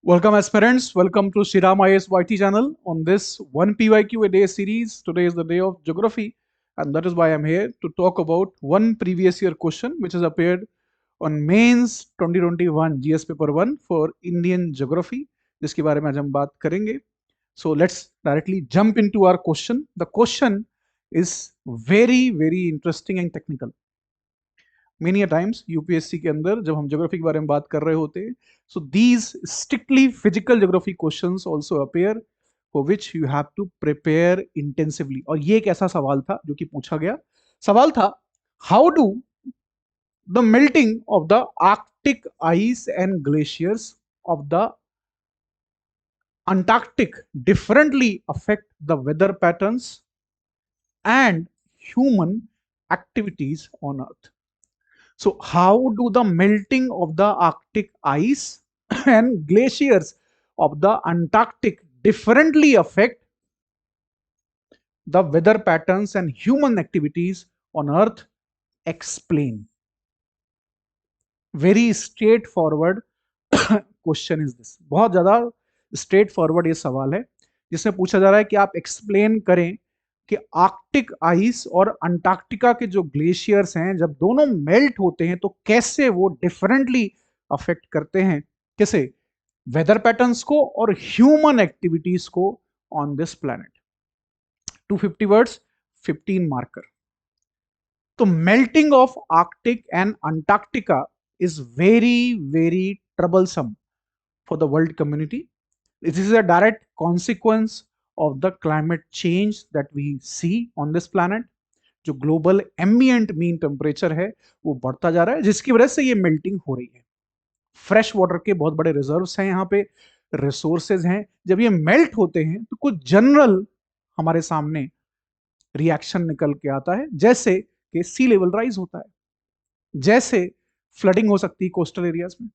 Welcome aspirants, welcome to Shriram IAS YT channel. On this one PYQ a day series, today is the day of geography and that is why I'm here to talk about one previous year question which has appeared on mains 2021 GS paper 1 for Indian geography, जिसके बारे में आज हम बात करेंगे. So let's directly jump into our question. The question is very interesting and technical. Many a times UPSC के अंदर जब हम ज्योग्राफी के बारे में बात कर रहे होते हैं, so these strictly physical geography questions also appear for which you have to prepare intensively. और ये एक ऐसा सवाल था जो कि पूछा गया. सवाल था, how do the melting of the Arctic ice and glaciers of the Antarctic differently affect the weather patterns and human activities on earth. So how do the melting of the Arctic ice and glaciers of the Antarctic differently affect the weather patterns and human activities on Earth? Explain. Very straightforward question is this. बहुत ज़्यादा straightforward ये सवाल है जिसमें पूछा जा रहा है कि आप explain करें कि आर्कटिक आइस और अंटार्कटिका के जो ग्लेशियर्स हैं जब दोनों मेल्ट होते हैं तो कैसे वो डिफरेंटली अफेक्ट करते हैं, कैसे वेदर पैटर्न्स को और ह्यूमन एक्टिविटीज को on this planet. 250 words, 15 marker. तो melting of Arctic and Antarctica is very troublesome for the world community. This is a direct consequence of the climate change that we see on this planet. जो global ambient mean temperature है वो बढ़ता जा रहा है जिसकी वजह से ये मेल्टिंग हो रही है. फ्रेश वाटर के बहुत बड़े रिजर्व्स हैं, यहाँ पे रिसोर्सेज हैं. जब ये मेल्ट होते हैं तो कुछ जनरल हमारे सामने रिएक्शन निकल के आता है, जैसे कि सी लेवल राइज होता है, जैसे फ्लडिंग हो सकती है कोस्टल एरियाज में,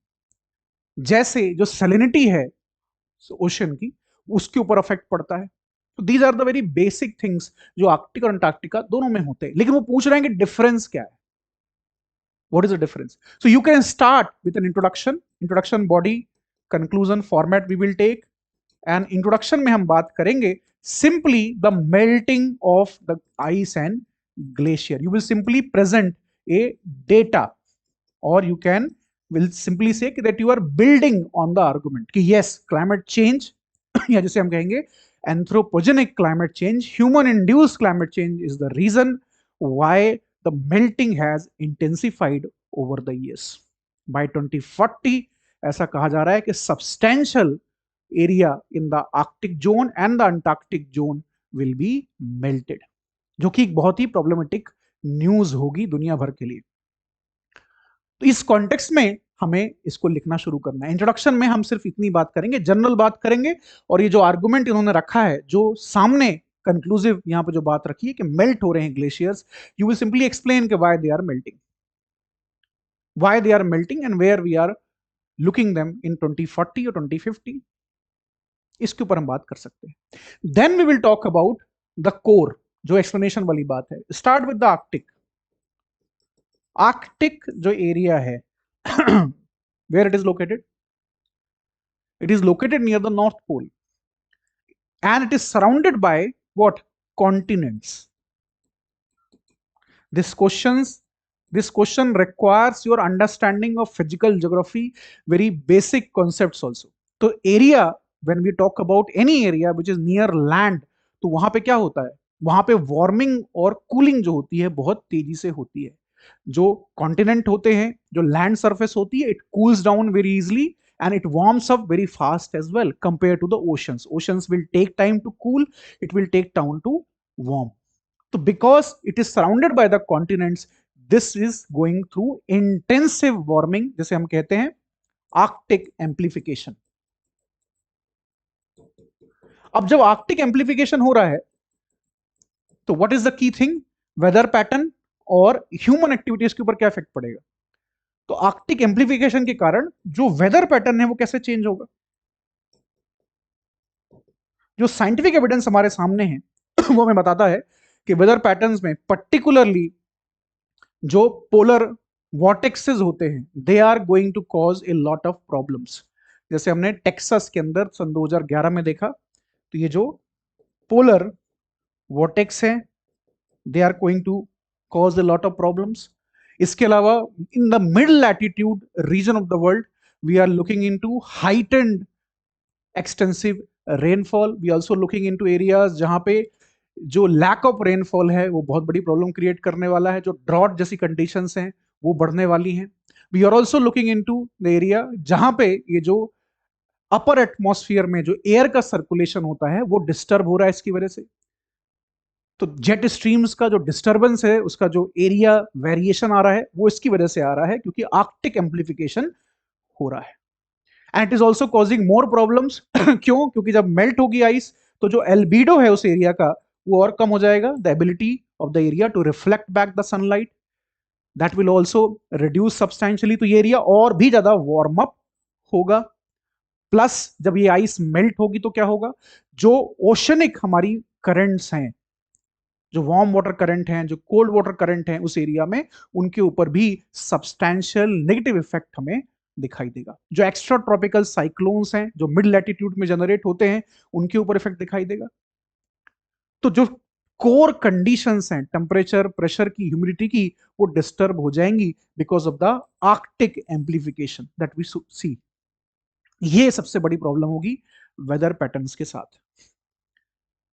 जैसे जो सैलिनिटी है ओशन की उसके ऊपर अफेक्ट पड़ता है. तो these are the very basic things जो आर्कटिक और अंटार्कटिका दोनों में होते हैं. लेकिन वो पूछ रहे हैं कि डिफरेंस क्या है, what is the difference. So you can start with an introduction body conclusion format we will take. And introduction में हम बात करेंगे simply the melting of the ice and glacier. You will simply present a data और you can will simply say that you are building on the argument कि yes, climate change या जिसे हम कहेंगे anthropogenic climate change, human induced climate change is the reason why the melting has intensified over the years. By 2040 ऐसा कहा जा रहा है कि substantial area in the Arctic zone and the Antarctic zone will be melted, जो कि एक बहुत ही problematic न्यूज होगी दुनिया भर के लिए. तो इस कॉन्टेक्स्ट में हमें इसको लिखना शुरू करना है. इंट्रोडक्शन में हम सिर्फ इतनी बात करेंगे, जनरल बात करेंगे, और ये जो आर्गुमेंट इन्होंने रखा है, जो सामने कंक्लूसिव यहां पे जो बात रखी है कि मेल्ट हो रहे हैं glaciers, you will simply explain कि why they are melting, why they are melting and where we are looking them in 2040 और 2050. इसके ऊपर हम बात कर सकते हैं. Then we will talk about the core, जो एक्सप्लेनेशन वाली बात है. Start with the Arctic. Arctic जो एरिया है where it is located? It is located near the North Pole and it is surrounded by what? Continents. This question requires your understanding of physical geography, very basic concepts also. तो area, when we talk about any area which is near land, तो वहां पे क्या होता है? वहां पे warming और कूलिंग जो होती है बहुत तेजी से होती है. जो कॉन्टिनेंट होते हैं, जो लैंड सरफेस होती है, it cools down very easily and it warms up very fast as well compared to the oceans. Oceans will take time to cool, it will take time to warm. So because it is surrounded by the continents, this is going through intensive warming, जिसे हम कहते हैं Arctic amplification. अब जब Arctic amplification हो रहा है तो what is the key thing? Weather pattern और ह्यूमन एक्टिविटीज के ऊपर क्या इफेक्ट पड़ेगा. तो आर्कटिक एम्प्लीफिकेशन के कारण जो वेदर पैटर्न है वो कैसे चेंज होगा. जो साइंटिफिक एविडेंस हमारे सामने है वो हमें बताता है कि वेदर पैटर्न्स में पर्टिकुलरली जो पोलर वॉर्टेक्सेस होते हैं, they are going to cause a lot of problems. जैसे हमने टेक्सास के अंदर सन 2011 में देखा, तो ये जो पोलर वॉर्टेक्स है, they are going to cause a lot of problems. इसके अलावा in the mid latitude region of the world we are looking into heightened extensive rainfall. We also looking into areas जहां पे जो lack of rainfall है वो बहुत बड़ी problem create करने वाला है, जो ड्रॉट जैसी कंडीशंस हैं वो बढ़ने वाली हैं। We are also looking into the area जहां पे ये जो अपर एटमॉस्फेयर में जो एयर का सर्कुलेशन होता है वो डिस्टर्ब हो रहा है इसकी वजह से। तो जेट स्ट्रीम्स का जो डिस्टर्बेंस है, उसका जो एरिया वेरिएशन आ रहा है, वो इसकी वजह से आ रहा है क्योंकि आर्कटिक एम्प्लीफिकेशन हो रहा है। And it is also causing more problems. क्यों? क्योंकि जब मेल्ट होगी आइस तो जो एल्बीडो है उस एरिया का वो और कम हो जाएगा, the ability of the area to reflect back the sunlight, that will also reduce substantially. तो ये एरिया और भी ज्यादा वार्म अप होगा। प्लस जब ये आइस मेल्ट होगी तो क्या होगा, जो ओशनिक हमारी करंट्स हैं, जो वार्म वाटर करंट हैं, जो कोल्ड वाटर करंट हैं उस एरिया में, उनके ऊपर भी सब्सटैंशियल नेगेटिव इफेक्ट हमें दिखाई देगा। जो एक्स्ट्रा ट्रॉपिकल साइक्लोन्स हैं जो मिड लैटिट्यूड में जनरेट होते हैं, उनके ऊपर इफेक्ट दिखाई देगा। तो जो कोर कंडीशंस हैं टेम्परेचर, प्रेशर की, ह्यूमिडिटी की, वो डिस्टर्ब हो जाएंगी because of the Arctic amplification that we see. ये सबसे बड़ी प्रॉब्लम होगी वेदर पैटर्न्स के साथ।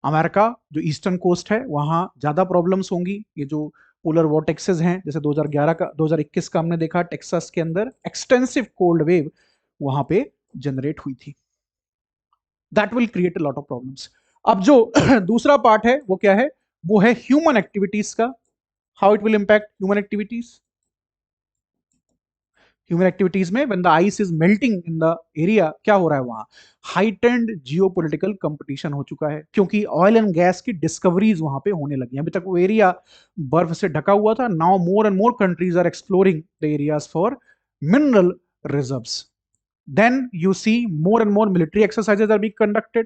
अमेरिका जो ईस्टर्न कोस्ट है वहां ज्यादा प्रॉब्लम्स होंगी। ये जो पोलर वॉर्टेक्सेस हैं, जैसे 2011 का 2021 का हमने देखा टेक्सास के अंदर एक्सटेंसिव कोल्ड वेव वहां पे जनरेट हुई थी, that will create a lot of problems. अब जो दूसरा पार्ट है वो क्या है, वो है ह्यूमन एक्टिविटीज का, how it will impact human activities. Human activities में when the ice is melting in the area, क्या हो रहा है वहां, हाइटेंड जियोपॉलिटिकल कंपटीशन हो चुका है, क्योंकि ऑयल एंड गैस की डिस्कवरीज वहां पे होने लगी हैं। अभी तक वो एरिया बर्फ से ढका हुआ था, now more and more countries are exploring the areas for mineral reserves. Then you see more and more military exercises are being conducted,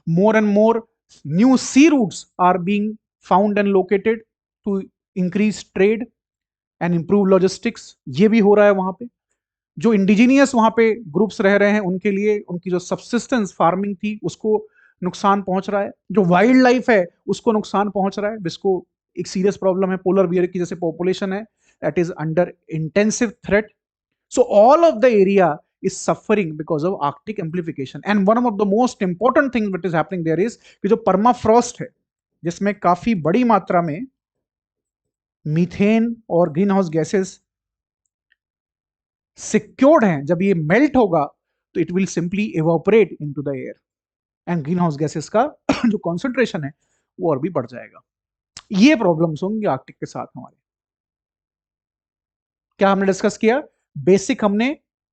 more and more new sea routes are being found and located to increase trade and improve logistics। ये भी हो रहा है वहां पे। जो indigenous वहां पे ग्रुप्स रह रहे हैं उनके लिए उनकी जो सबसिस्टेंस फार्मिंग थी उसको नुकसान पहुंच रहा है, जो वाइल्ड लाइफ है उसको नुकसान पहुंच रहा है, जिसको एक सीरियस प्रॉब्लम है। पोलर बियर की जैसे पॉपुलेशन है that is under intensive threat. So all of the area is suffering because of Arctic amplification. And one of the most important things that is happening there is कि जो permafrost है, जिसमें काफी बड़ी मात्रा में मीथेन और ग्रीन हाउस गैसेस सिक्योर्ड हैं, जब ये मेल्ट होगा तो it will simply evaporate into the air and green house gases का जो कॉन्सेंट्रेशन है वो और भी बढ़ जाएगा। ये प्रॉब्लम्स होंगी आर्कटिक के साथ हमारे। क्या हमने डिस्कस किया, बेसिक हमने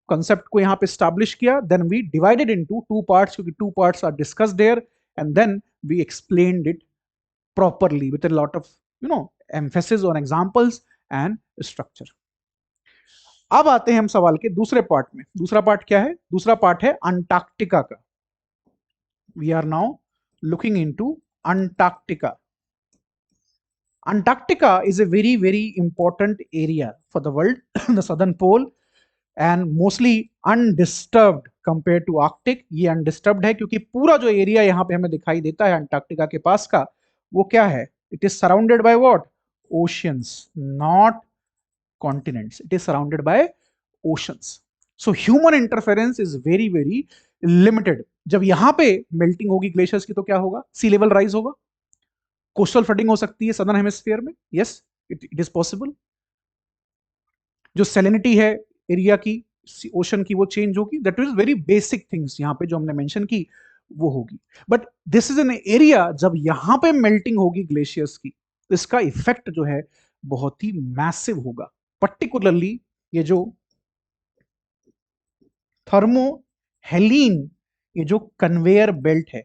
कंसेप्ट को यहां पे स्टैब्लिश किया, then we divided into two parts, क्योंकि two parts are discussed there, and then we explained it properly with a lot of emphasis on examples and structure. अब आते हैं हम सवाल के दूसरे पार्ट में। दूसरा पार्ट क्या है, दूसरा पार्ट है अंटार्कटिका का। We are now looking into Antarctica. Antarctica is a very, very important area for the world, the southern pole, and mostly undisturbed compared to Arctic। ये undisturbed है क्योंकि पूरा जो एरिया यहाँ पे हमें दिखाई देता है अंटार्कटिका के पास का, वो क्या है, it is surrounded by what, oceans, not continents, it is surrounded by oceans. So human interference is very very limited. जब यहाँ पे मेल्टिंग होगी ग्लेशियर्स की तो क्या होगा, सी लेवल राइज होगा, कोस्टल फ्लडिंग हो सकती है सदर्न हेमिस्फीयर में, यस इट इज पॉसिबल। जो सैलिनिटी है एरिया की, ओशन की, वो चेंज होगी। That is very basic things यहाँ पे जो हमने मेंशन की वो होगी। But this is an area, जब यहाँ पे मेल्टिंग होगी ग्लेशियर्स की तो इसका इफेक्ट जो है बहुत ही मैसिव होगा। पर्टिकुलरली ये जो थर्मोहेलिन, ये जो कन्वेयर बेल्ट है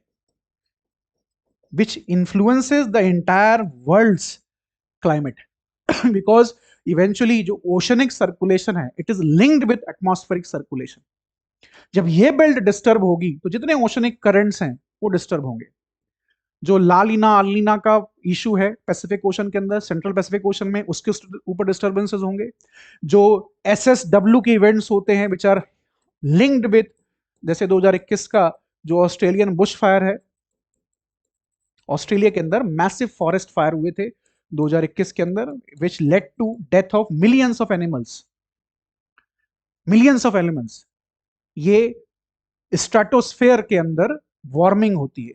which influences the entire world's climate because eventually जो oceanic circulation है it is linked with atmospheric circulation। जब ये बेल्ट डिस्टर्ब होगी तो जितने ओशनिक करंट्स हैं वो डिस्टर्ब होंगे। जो लालीना अलीना का इशू है पैसिफिक ओशन के अंदर, सेंट्रल पैसिफिक ओशन में, उसके ऊपर डिस्टर्बेंसेस होंगे। जो SSW के इवेंट्स होते हैं विच आर लिंक्ड विथ जैसे 2021 का जो ऑस्ट्रेलियन बुश फायर है, ऑस्ट्रेलिया के अंदर मैसिव फॉरेस्ट फायर हुए थे 2021 के अंदर, which led to death of millions of animals, millions of animals. ये स्ट्रेटोस्फेयर के अंदर वार्मिंग होती है,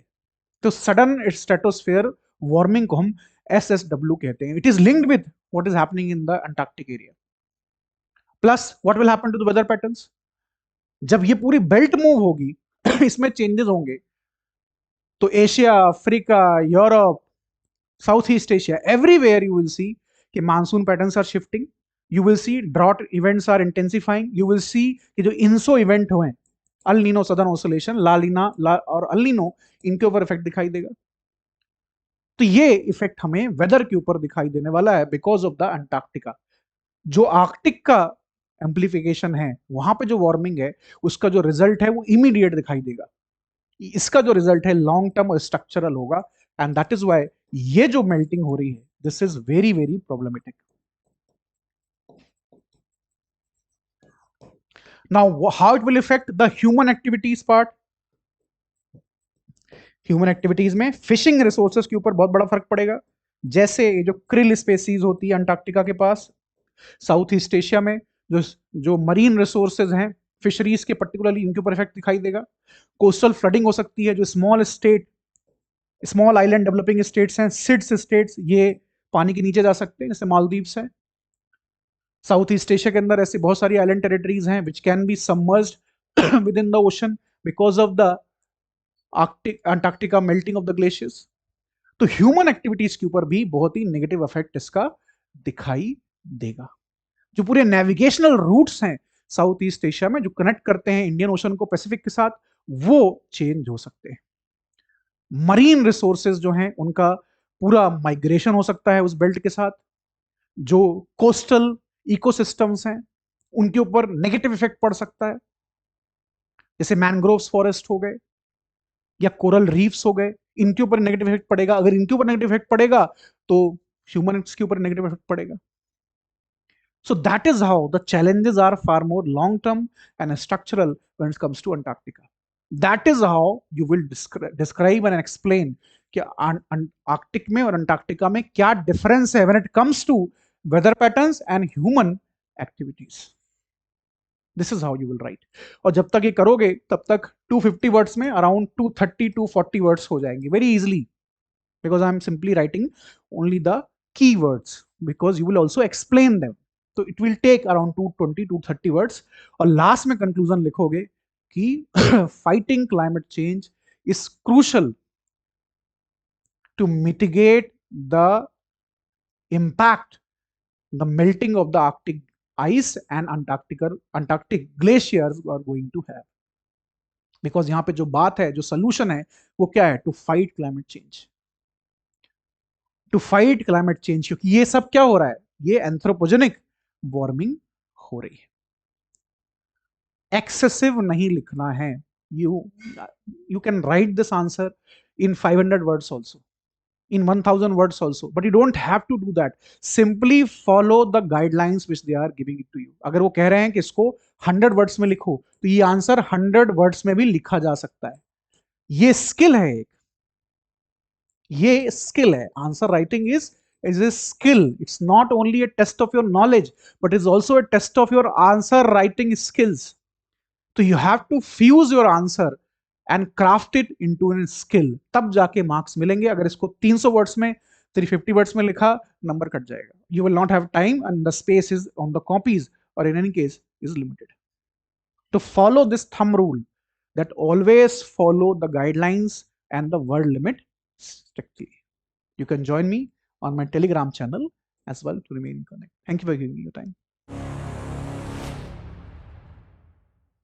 तो सडन स्ट्रेटोस्फेयर वार्मिंग को हम SSW कहते हैं। It is linked with what is happening in the Antarctic area. Plus what will happen to the weather patterns, जब ये पूरी बेल्ट मूव होगी इसमें चेंजेस होंगे, तो Asia, Africa, Europe, South East Asia, everywhere you will see कि monsoon patterns are shifting, you will see drought events are intensifying, you will see कि जो इंसो इवेंट हुए, अल नीनो सदर्न ऑसिलेशन, और El Nino, इनके ऊपर effect दिखाई देगा। तो ये इफेक्ट हमें वेदर के ऊपर दिखाई देने वाला है बिकॉज ऑफ द अंटार्कटिका। जो आर्कटिक का एम्प्लीफिकेशन है, वहां पे जो वार्मिंग है, उसका जो रिजल्ट है वो इमीडिएट दिखाई देगा। इसका जो रिजल्ट है लॉन्ग टर्म और स्ट्रक्चरल होगा, एंड दैट इज वाई ये जो मेल्टिंग हो रही है, this is very very problematic. Now how it will effect the human activities part. Human activities में फिशिंग रिसोर्सेज के ऊपर बहुत बड़ा फर्क पड़ेगा। जैसे जो क्रिल स्पेसीज होती है अंटार्कटिका के पास, साउथ ईस्ट एशिया में जो जो मरीन रिसोर्सेज हैं, फिशरीज के पर्टिकुलरली, इनके ऊपर इफेक्ट दिखाई देगा। कोस्टल फ्लडिंग हो सकती है, जो स्मॉल आइलैंड डेवलपिंग स्टेट्स हैं, सिड्स स्टेट्स, ये पानी के नीचे जा सकते हैं, जैसे मालदीव्स हैं। साउथ ईस्ट एशिया के अंदर ऐसी बहुत सारी आइलैंड टेरिटरीज हैं which can be submerged with in the ocean because of the Antarctica melting of the glaciers. तो ह्यूमन एक्टिविटीज के ऊपर भी बहुत ही नेगेटिव इफेक्ट इसका दिखाई देगा। जो पूरे नेविगेशनल रूट्स हैं साउथ ईस्ट एशिया में, जो कनेक्ट करते हैं इंडियन ओशन को पैसिफिक के साथ, वो चेंज हो सकते हैं। मरीन रिसोर्सेज जो हैं उनका पूरा माइग्रेशन हो सकता है उस बेल्ट के साथ। जो कोस्टल इकोसिस्टम्स हैं उनके ऊपर नेगेटिव इफेक्ट पड़ सकता है, जैसे मैनग्रोव्स फॉरेस्ट हो गए या कोरल रीफ्स हो गए, इनके ऊपर नेगेटिव इफेक्ट पड़ेगा। अगर इनके ऊपर नेगेटिव इफेक्ट पड़ेगा तो ह्यूमन्स के ऊपर नेगेटिव इफेक्ट पड़ेगा। So that is how the challenges are far more long term and structural when it comes to Antarctica. That is how you will describe and explain कि Arctic में और Antarctica में क्या difference है when it comes to weather patterns and human activities. This is how you will write. और जब तक ये करोगे तब तक 250 वर्ड्स में अराउंड 230 to 40 वर्ड्स हो जाएंगे very easily, because I am simply writing only the keywords, because you will also explain them. तो it will take around 220 to 30 words, और लास्ट में कंक्लूजन लिखोगे कि fighting climate change is crucial to mitigate the impact the melting of the Arctic ice and Antarctic glaciers are going to have. Because यहां पे जो बात है, जो सोल्यूशन है, वो क्या है? To fight climate change, to fight climate change. क्योंकि ये सब क्या हो रहा है? ये एंथ्रोपोजेनिक वार्मिंग हो रही है। एक्सेसिव नहीं लिखना है। You can write this answer in 500 words also, in 1000 words also, but you don't have to do that. Simply follow the guidelines which they are giving it to you. अगर वो कह रहे हैं कि इसको 100 वर्ड्स में लिखो, तो ये आंसर 100 वर्ड्स में भी लिखा जा सकता है। ये स्किल है एक, ये स्किल है। Answer writing is a skill. It's not only a test of your knowledge, but it's also a test of your answer writing skills. So you have to fuse your answer and craft it into a skill. तब जाके marks मिलेंगे। अगर इसको 300 words में, 350 words में लिखा, number cut जाएगा। You will not have time and the space is on the copies, or in any case is limited. To follow this thumb rule, that always follow the guidelines and the word limit strictly. You can join me on my Telegram channel as well to remain connected. Thank you for giving me your time.